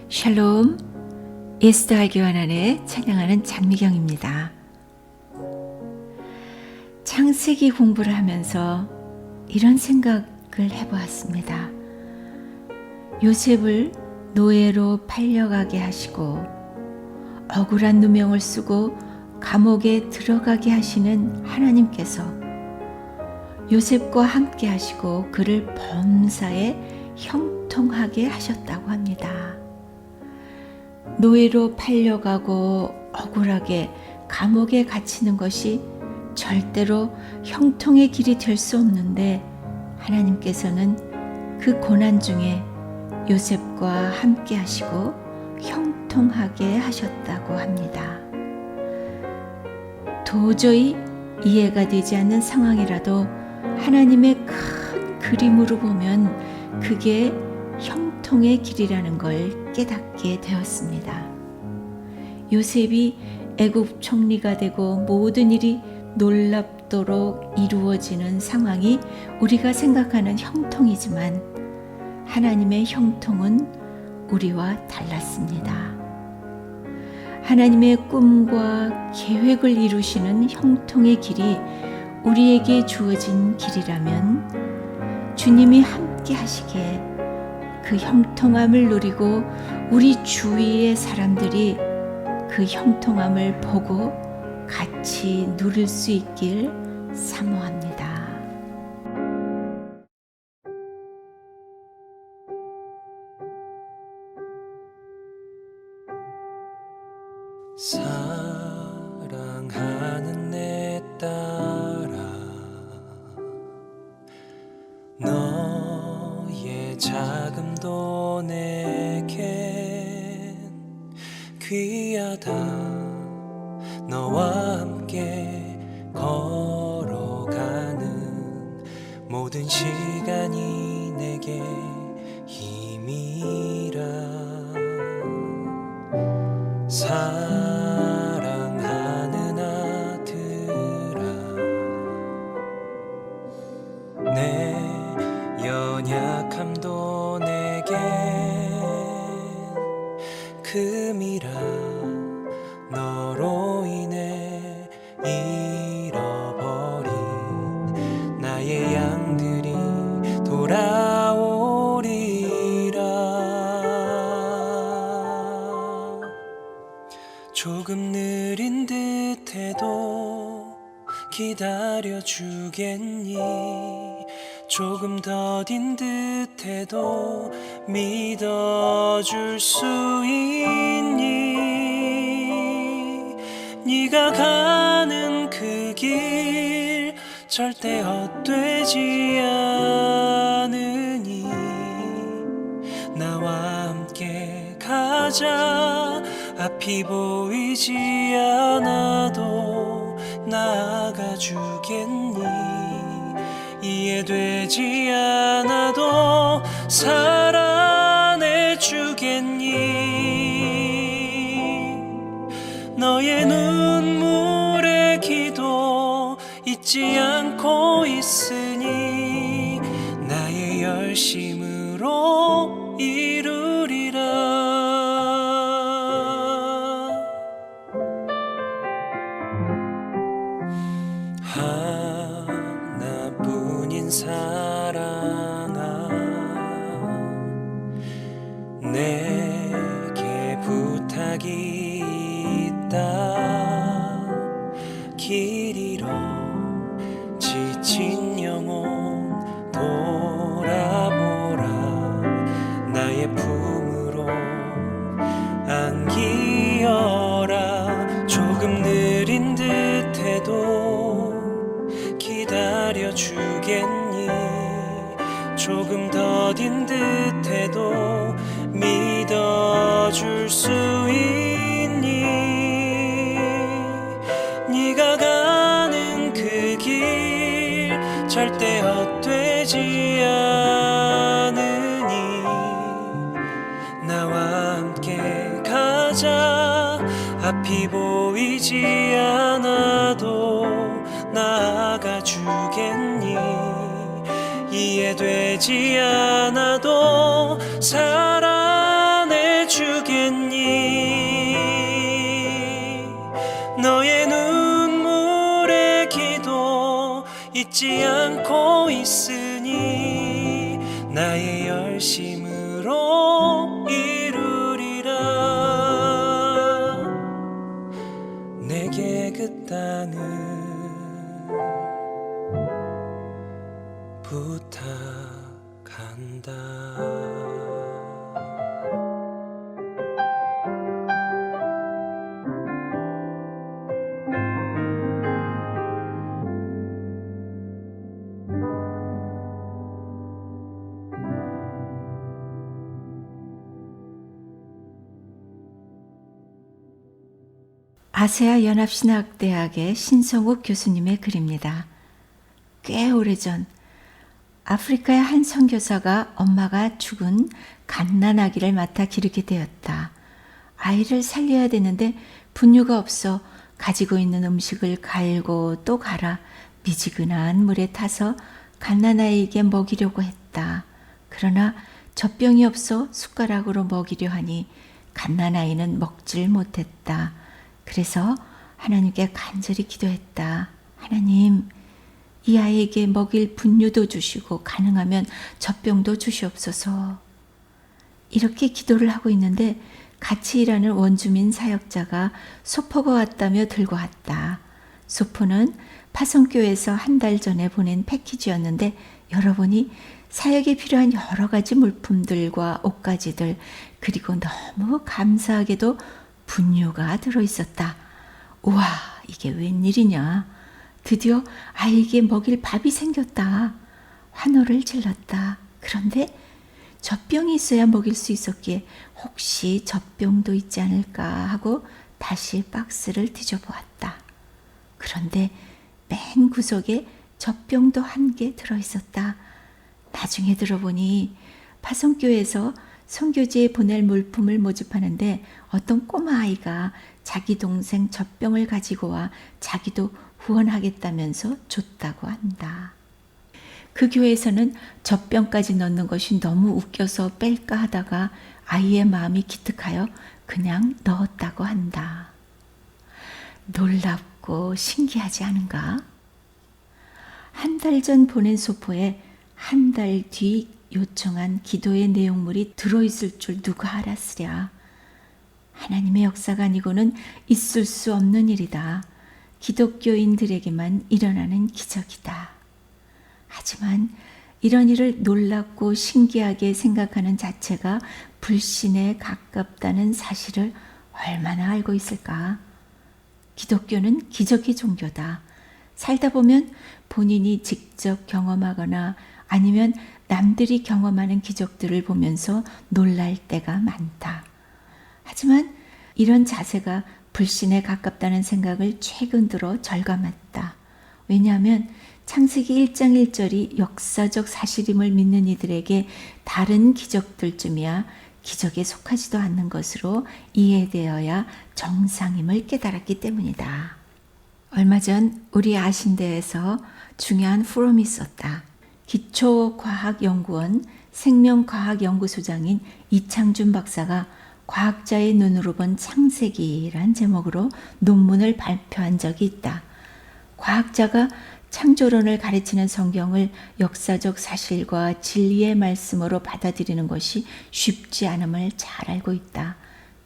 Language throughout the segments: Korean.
샬롬, 예수도와 교환안에 찬양하는 장미경입니다. 창세기 공부를 하면서 이런 생각을 해보았습니다. 요셉을 노예로 팔려가게 하시고 억울한 누명을 쓰고 감옥에 들어가게 하시는 하나님께서 요셉과 함께 하시고 그를 범사에 형통하게 하셨다고 합니다. 노예로 팔려가고 억울하게 감옥에 갇히는 것이 절대로 형통의 길이 될 수 없는데 하나님께서는 그 고난 중에 요셉과 함께 하시고 형통하게 하셨다고 합니다. 도저히 이해가 되지 않는 상황이라도 하나님의 큰 그림으로 보면 그게 형통의 길이라는 걸 깨닫게 되었습니다. 요셉이 애굽 총리가 되고 모든 일이 놀랍도록 이루어지는 상황이 우리가 생각하는 형통이지만 하나님의 형통은 우리와 달랐습니다. 하나님의 꿈과 계획을 이루시는 형통의 길이 우리에게 주어진 길이라면 주님이 함께 하시기에 그 형통함을 누리고 우리 주위의 사람들이 그 형통함을 보고 같이 누릴 수 있길 사모합니다. 사랑하는 내 딸아, 너의 자금도 내겐 귀하다. 너와 함께 걸어가는 모든 시간이 내게 힘이라. 사랑하는 아들아, 내 연약함도 내겐 금이라. 너로 인해 잃어버린 나의 양들이 돌아오리라. 조금 느린 듯해도 기다려주겠니? 조금 더딘 듯해도 믿어줄 수 있니? 네가 가는 그 길 절대 헛되지 않으니 나와 함께 가자. 앞이 보이지 않아도 나아가 주겠니? 이해되지 않아도 살아내 주겠니? 너의 눈물의 기도 잊지 않고 있으니 나의 열심으로 이루리라. 하나뿐인 사랑아, 내게 부탁이 있다. 길 잃어 지친 영혼 돌아보라. 나의 품으로 안기어라. 조금 느린 듯해도 기다려주겠니? 조금 더딘 듯해도 믿어줄 수 있니? 네가 가는 그 길 길 절대 헛되지 않으니 나와 함께 가자. 앞이 보이지 않아도 나아가 주겠니? 이해되지 않아도 사랑해 주겠니? 너의 눈물의 기도 잊지 않고 있으니 나의 열심으로 이루리라. 내게 그 땅을 부탁한다. 아세아 연합신학대학의 신성욱 교수님의 글입니다. 꽤 오래전 아프리카의 한 선교사가 엄마가 죽은 갓난아기를 맡아 기르게 되었다. 아이를 살려야 되는데 분유가 없어 가지고 있는 음식을 갈고 또 갈아 미지근한 물에 타서 갓난아이에게 먹이려고 했다. 그러나 젖병이 없어 숟가락으로 먹이려 하니 갓난아이는 먹질 못했다. 그래서 하나님께 간절히 기도했다. 하나님, 이 아이에게 먹일 분유도 주시고 가능하면 젖병도 주시옵소서. 이렇게 기도를 하고 있는데 같이 일하는 원주민 사역자가 소포가 왔다며 들고 왔다. 소포는 파송교회에서 한 달 전에 보낸 패키지였는데 열어보니 사역에 필요한 여러 가지 물품들과 옷가지들, 그리고 너무 감사하게도 분유가 들어있었다. 우와, 이게 웬일이냐. 드디어 아이에게 먹일 밥이 생겼다. 환호를 질렀다. 그런데 젖병이 있어야 먹일 수 있었기에 혹시 젖병도 있지 않을까 하고 다시 박스를 뒤져보았다. 그런데 맨 구석에 젖병도 한 개 들어있었다. 나중에 들어보니 파송교회에서 선교지에 보낼 물품을 모집하는데 어떤 꼬마 아이가 자기 동생 젖병을 가지고 와 자기도 후원하겠다면서 줬다고 한다. 그 교회에서는 젖병까지 넣는 것이 너무 웃겨서 뺄까 하다가 아이의 마음이 기특하여 그냥 넣었다고 한다. 놀랍고 신기하지 않은가? 한 달 전 보낸 소포에 한 달 뒤 요청한 기도의 내용물이 들어있을 줄 누가 알았으랴. 하나님의 역사가 아니고는 있을 수 없는 일이다. 기독교인들에게만 일어나는 기적이다. 하지만 이런 일을 놀랍고 신기하게 생각하는 자체가 불신에 가깝다는 사실을 얼마나 알고 있을까? 기독교는 기적의 종교다. 살다 보면 본인이 직접 경험하거나 아니면 남들이 경험하는 기적들을 보면서 놀랄 때가 많다. 하지만 이런 자세가 불신에 가깝다는 생각을 최근 들어 절감했다. 왜냐하면 창세기 1장 1절이 역사적 사실임을 믿는 이들에게 다른 기적들쯤이야 기적에 속하지도 않는 것으로 이해되어야 정상임을 깨달았기 때문이다. 얼마 전 우리 아신대에서 중요한 포럼이 있었다. 기초과학연구원 생명과학연구소장인 이창준 박사가 과학자의 눈으로 본 창세기란 제목으로 논문을 발표한 적이 있다. 과학자가 창조론을 가르치는 성경을 역사적 사실과 진리의 말씀으로 받아들이는 것이 쉽지 않음을 잘 알고 있다.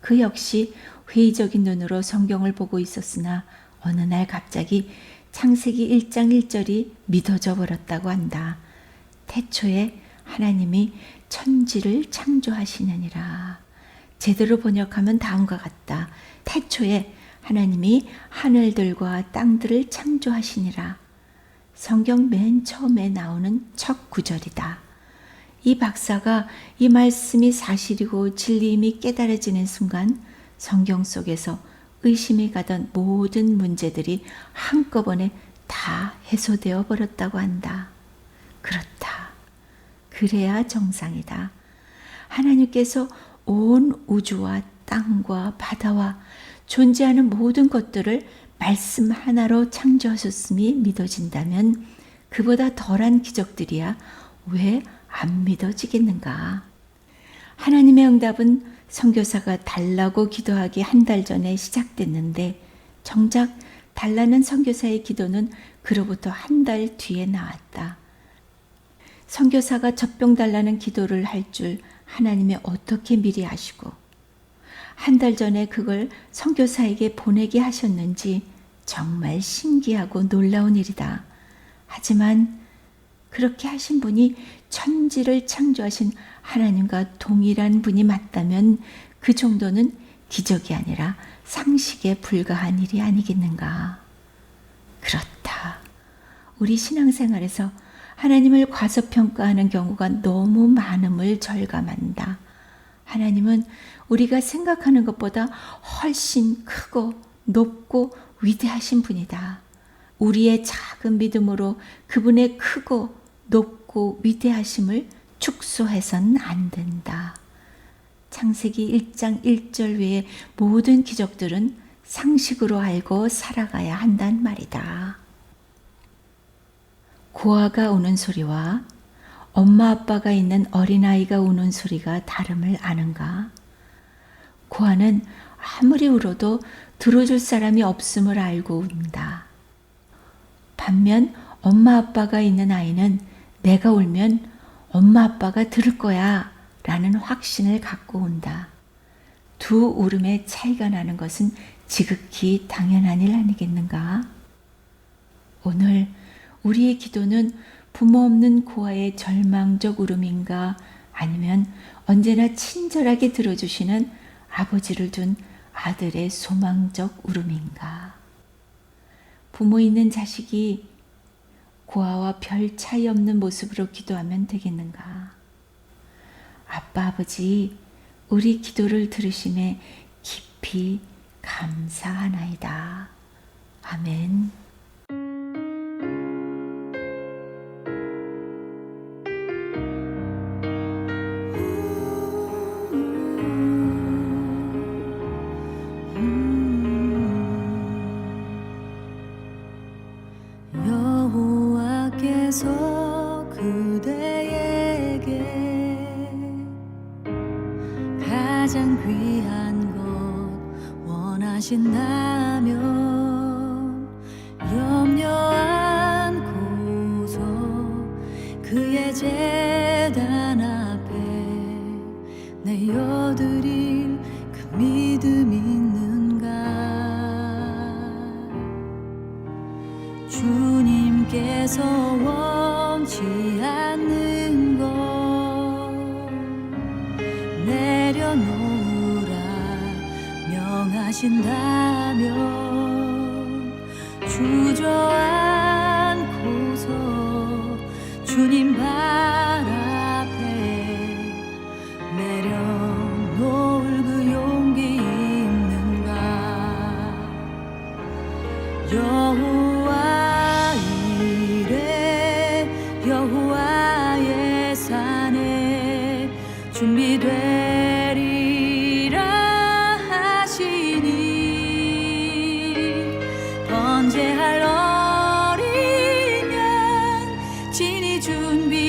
그 역시 회의적인 눈으로 성경을 보고 있었으나 어느 날 갑자기 창세기 1장 1절이 믿어져 버렸다고 한다. 태초에 하나님이 천지를 창조하시느니라. 제대로 번역하면 다음과 같다. 태초에 하나님이 하늘들과 땅들을 창조하시니라. 성경 맨 처음에 나오는 첫 구절이다. 이 박사가 이 말씀이 사실이고 진리임이 깨달아지는 순간 성경 속에서 의심이 가던 모든 문제들이 한꺼번에 다 해소되어 버렸다고 한다. 그렇다. 그래야 정상이다. 하나님께서 온 우주와 땅과 바다와 존재하는 모든 것들을 말씀 하나로 창조하셨음이 믿어진다면 그보다 덜한 기적들이야 왜 안 믿어지겠는가? 하나님의 응답은 선교사가 달라고 기도하기 한 달 전에 시작됐는데 정작 달라는 선교사의 기도는 그로부터 한 달 뒤에 나왔다. 선교사가 젖병 달라는 기도를 할 줄 하나님이 어떻게 미리 아시고 한 달 전에 그걸 선교사에게 보내게 하셨는지 정말 신기하고 놀라운 일이다. 하지만 그렇게 하신 분이 천지를 창조하신 하나님과 동일한 분이 맞다면 그 정도는 기적이 아니라 상식에 불과한 일이 아니겠는가. 그렇다. 우리 신앙생활에서 하나님을 과소평가하는 경우가 너무 많음을 절감한다. 하나님은 우리가 생각하는 것보다 훨씬 크고 높고 위대하신 분이다. 우리의 작은 믿음으로 그분의 크고 높고 위대하심을 축소해서는 안 된다. 창세기 1장 1절 외의 모든 기적들은 상식으로 알고 살아가야 한단 말이다. 고아가 우는 소리와 엄마 아빠가 있는 어린아이가 우는 소리가 다름을 아는가? 고아는 아무리 울어도 들어줄 사람이 없음을 알고 운다. 반면 엄마 아빠가 있는 아이는 내가 울면 엄마 아빠가 들을 거야 라는 확신을 갖고 온다. 두 울음의 차이가 나는 것은 지극히 당연한 일 아니겠는가? 오늘 우리의 기도는 부모 없는 고아의 절망적 울음인가 아니면 언제나 친절하게 들어주시는 아버지를 둔 아들의 소망적 울음인가? 부모 있는 자식이 고아와 별 차이 없는 모습으로 기도하면 되겠는가? 아빠 아버지 우리 기도를 들으심에 깊이 감사하나이다. 아멘. 여호와께서 그대에게 가장 귀한 것 원하신다면 염려 않고서 그의 제단 앞에 내어드릴 그 믿음 있는가? 주님께서 원치 않는 것 내려놓으라 명하신다면 주저앉고서 주님 발 앞에 내려놓을 그 용기 있는가? 여호와 이래 여호와의 산에 준비되리라 하시니 번제할 어린 양 진히 준비하시리라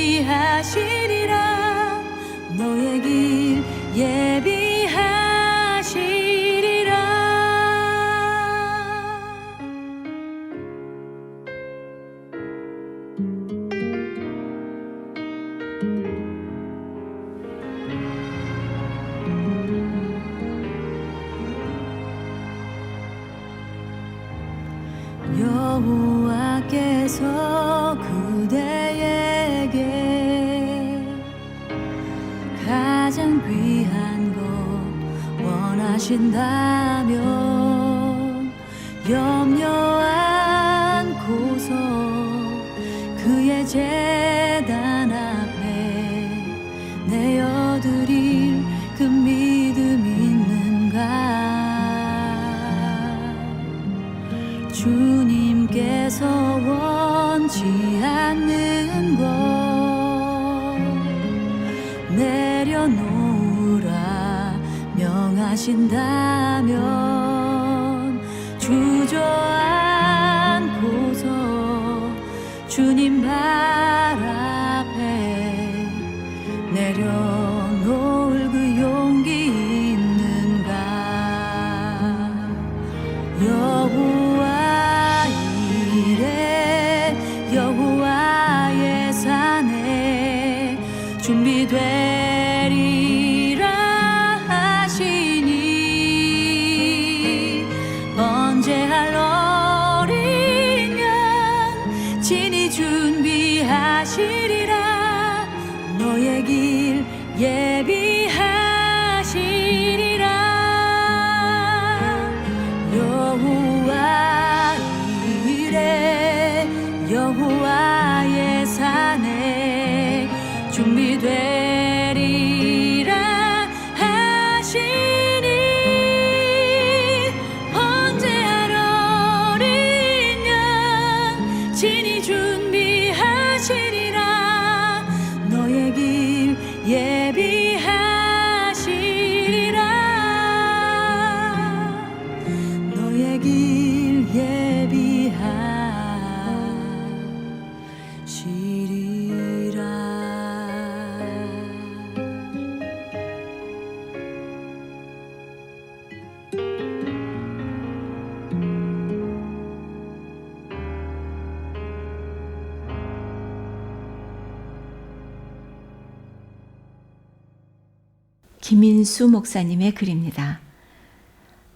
너의 길 예비하시리라. 여호와께서 그대에게 가장 귀한 것 원하신다면 염려 않고서 그의 제단 앞에 내어드릴 그 믿음 있는가? 주님께서 계신다면 주저앉고서 주님 발 앞에 내려놓을 그 용기 있는가. 여호와 이레 여호와의 산에 준비되리라 하시니 번제할 어린 양 친히 준비하시리라. 너의 길 예비하시리라. 여호와 이레 여호와의 산에 준비되리라 하시니 번제할 어린 양 친히 준비하시리라. 너의 길 예비하시리라. 너의 길 김인수 목사님의 글입니다.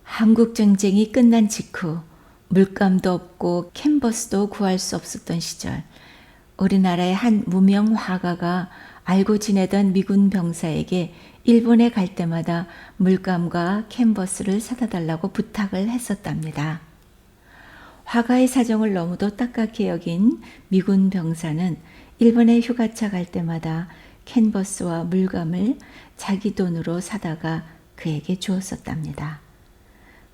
한국 전쟁이 끝난 직후 물감도 없고 캔버스도 구할 수 없었던 시절, 우리나라의 한 무명 화가가 알고 지내던 미군 병사에게 일본에 갈 때마다 물감과 캔버스를 사다 달라고 부탁을 했었답니다. 화가의 사정을 너무도 딱하게 여긴 미군 병사는 일본에 휴가차 갈 때마다 캔버스와 물감을 자기 돈으로 사다가 그에게 주었었답니다.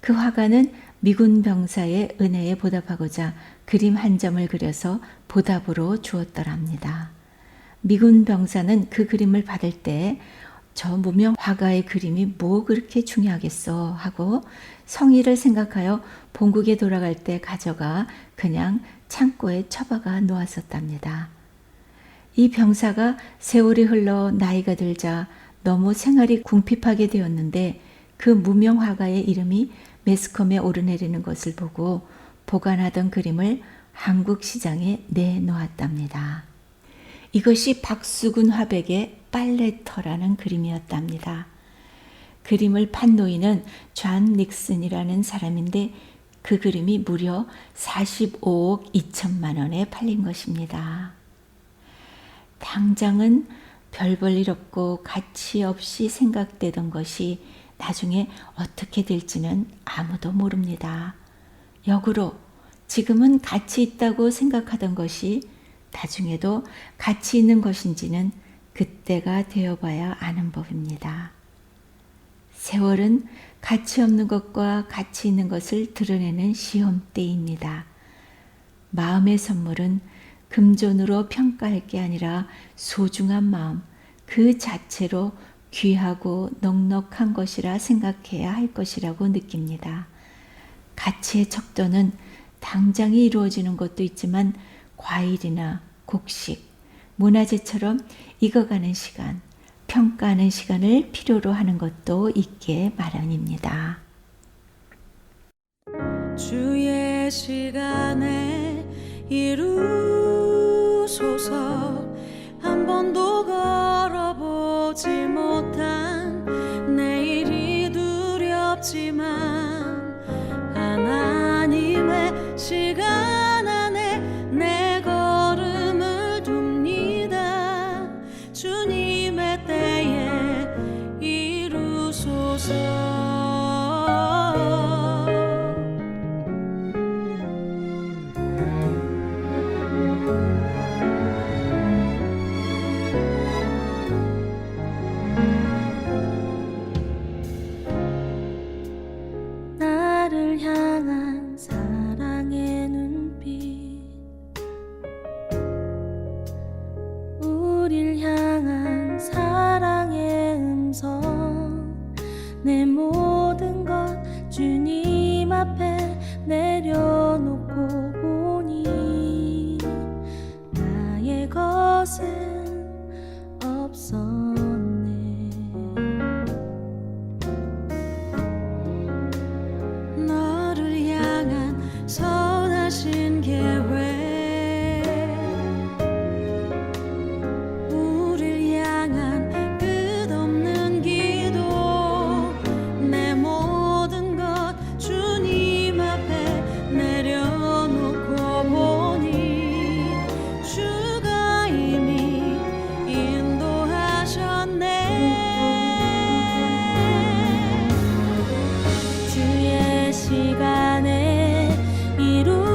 그 화가는 미군 병사의 은혜에 보답하고자 그림 한 점을 그려서 보답으로 주었더랍니다. 미군 병사는 그 그림을 받을 때 저 무명 화가의 그림이 뭐 그렇게 중요하겠어 하고 성의를 생각하여 본국에 돌아갈 때 가져가 그냥 창고에 처박아 놓았었답니다. 이 병사가 세월이 흘러 나이가 들자 너무 생활이 궁핍하게 되었는데 그 무명 화가의 이름이 매스컴에 오르내리는 것을 보고 보관하던 그림을 한국 시장에 내놓았답니다. 이것이 박수근 화백의 빨래터라는 그림이었답니다. 그림을 판 노인은 존 닉슨이라는 사람인데 그 그림이 무려 45억 2천만 원에 팔린 것입니다. 당장은 별 볼 일 없고 가치 없이 생각되던 것이 나중에 어떻게 될지는 아무도 모릅니다. 역으로 지금은 가치 있다고 생각하던 것이 나중에도 가치 있는 것인지는 그때가 되어봐야 아는 법입니다. 세월은 가치 없는 것과 가치 있는 것을 드러내는 시험대입니다. 마음의 선물은 금전으로 평가할 게 아니라 소중한 마음 그 자체로 귀하고 넉넉한 것이라 생각해야 할 것이라고 느낍니다. 가치의 척도는 당장이 이루어지는 것도 있지만 과일이나 곡식, 문화재처럼 익어가는 시간, 평가하는 시간을 필요로 하는 것도 있게 마련입니다. 주의 시간에 이루소서. 한 번도 걸어보지 못한 내일이 두렵지만 하나님의 시간 안에 내 걸음을 둡니다. 주님의 때에 이루소서. 나를 향한 사랑의 눈빛, 우릴 향한 사랑의 음성, 내 모든 앞에 내려놓고 보니 나의 것은 없었네. 너를 향한 선하신 계획, 우릴 향한 끝없는 기도, 내 모든 것 주님 앞에 내려놓고 보니 주가 이미 인도하셨네. 주의 시간에 이루소서.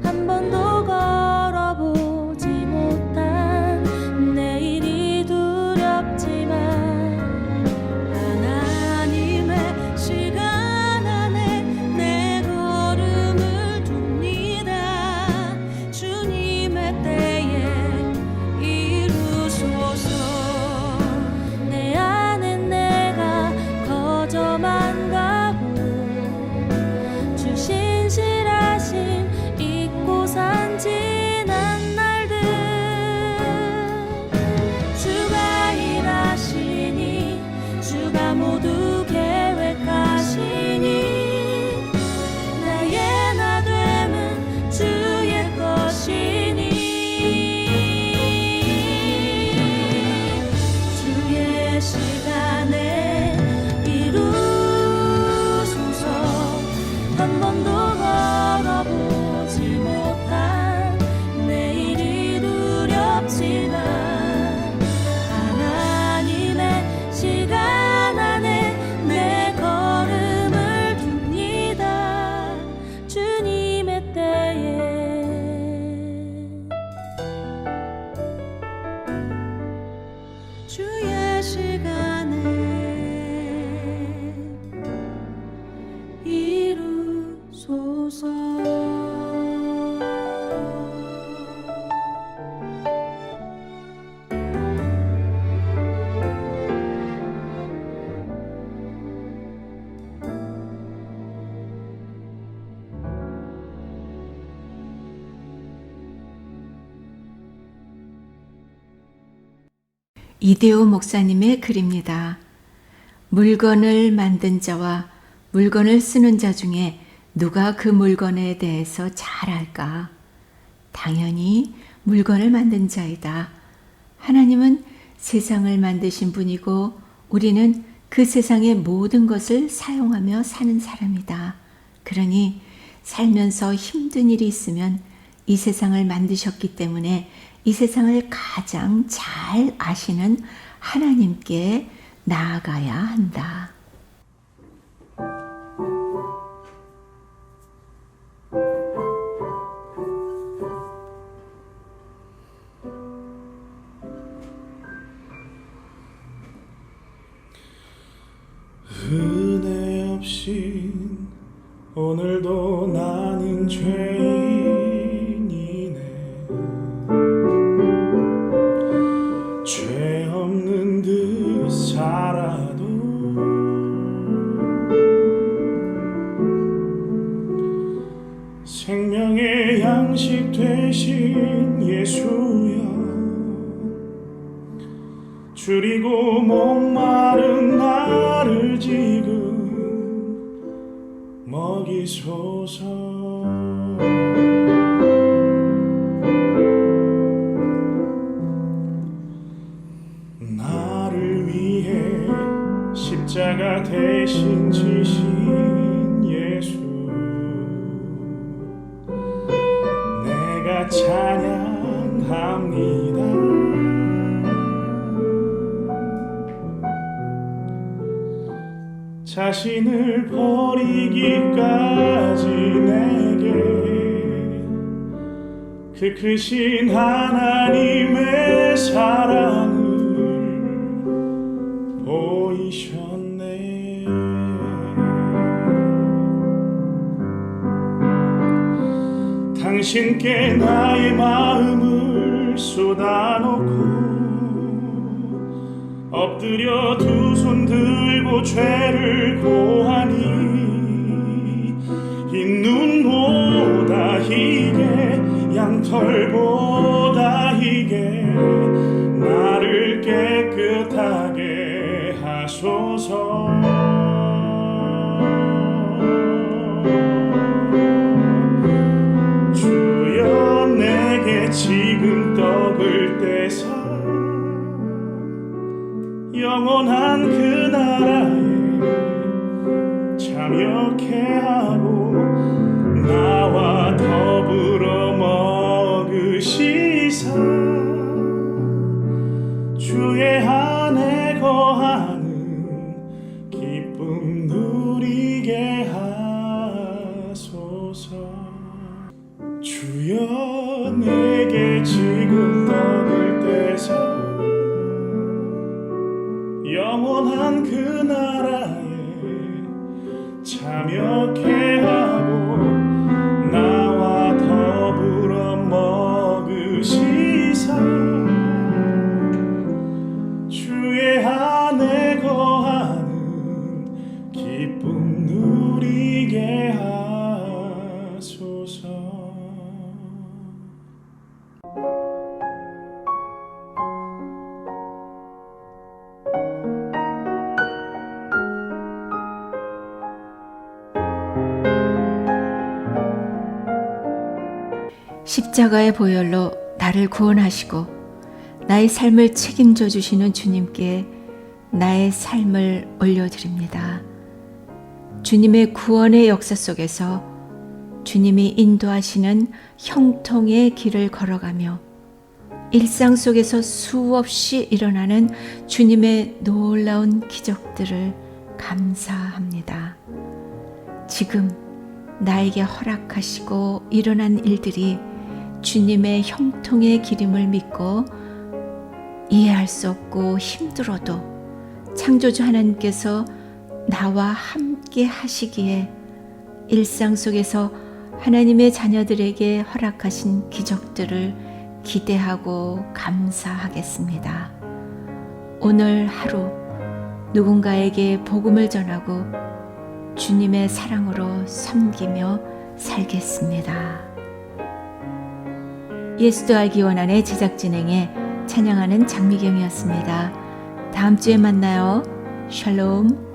한 번도 걸어보지 못한 내일이 두렵지만 하나님의 시간 안에 내 걸음을 둡니다. 주님의 때에 이루소서. 내 안에 내가 거저만 가고 주 신실하심 잊고 산 지난 날들, 주가 일하시니 주가 모두 계획하시니 나의 나됨은 주의 것이니 주의 시간에 이루소서. 한 번도 걸어보지 못한 내일이 두렵지만 하나님의 시간 안에 내 걸음을 둡니다. 주님의 때에 주의 시간에 이루소서. 이대호 목사님의 글입니다. 물건을 만든 자와 물건을 쓰는 자 중에 누가 그 물건에 대해서 잘 알까? 당연히 물건을 만든 자이다. 하나님은 세상을 만드신 분이고 우리는 그 세상의 모든 것을 사용하며 사는 사람이다. 그러니 살면서 힘든 일이 있으면 이 세상을 만드셨기 때문에 이 세상을 가장 잘 아시는 하나님께 나아가야 한다. 은혜 없이 오늘도 나는 죄인이네. 죄 없는 듯 살아도 생명의 양식 되신 예수여, 줄이고 목마른 나를 지금 먹이소서. 나를 위해 십자가 대신 지신 예수, 내가 찬양합니다. 자신을 버리기까지 내게 그 크신 하나님의 사랑을 보이셨네. 당신께 나의 마음을 쏟아놓고 엎드려 두 손 들고 죄를 고하니 이 눈보다 희게 양털보다 희게 나를 깨끗하게 하소서. 주여 내게 지금 떡을 떼사 영원한 그 나라에 참여케 하고 나와 더불어 먹으시사 주의 안에 거하는 기쁨 누리게 하소서. 주여 내게 지금 떡을 떼사 영원한 그 나라에 참여케 하고 나와 더불어 먹으시사 주의 안에 거하는 기쁨 누리게 하소서. 십자가의 보혈로 나를 구원하시고 나의 삶을 책임져 주시는 주님께 나의 삶을 올려드립니다. 주님의 구원의 역사 속에서 주님이 인도하시는 형통의 길을 걸어가며 일상 속에서 수없이 일어나는 주님의 놀라운 기적들을 감사합니다. 지금 나에게 허락하시고 일어난 일들이 주님의 형통의 길임을 믿고 이해할 수 없고 힘들어도 창조주 하나님께서 나와 함께 하시기에 일상 속에서 하나님의 자녀들에게 허락하신 기적들을 기대하고 감사하겠습니다. 오늘 하루 누군가에게 복음을 전하고 주님의 사랑으로 섬기며 살겠습니다. 예수도 알기 원한의 제작 진행에 찬양하는 장미경이었습니다. 다음 주에 만나요. 샬롬.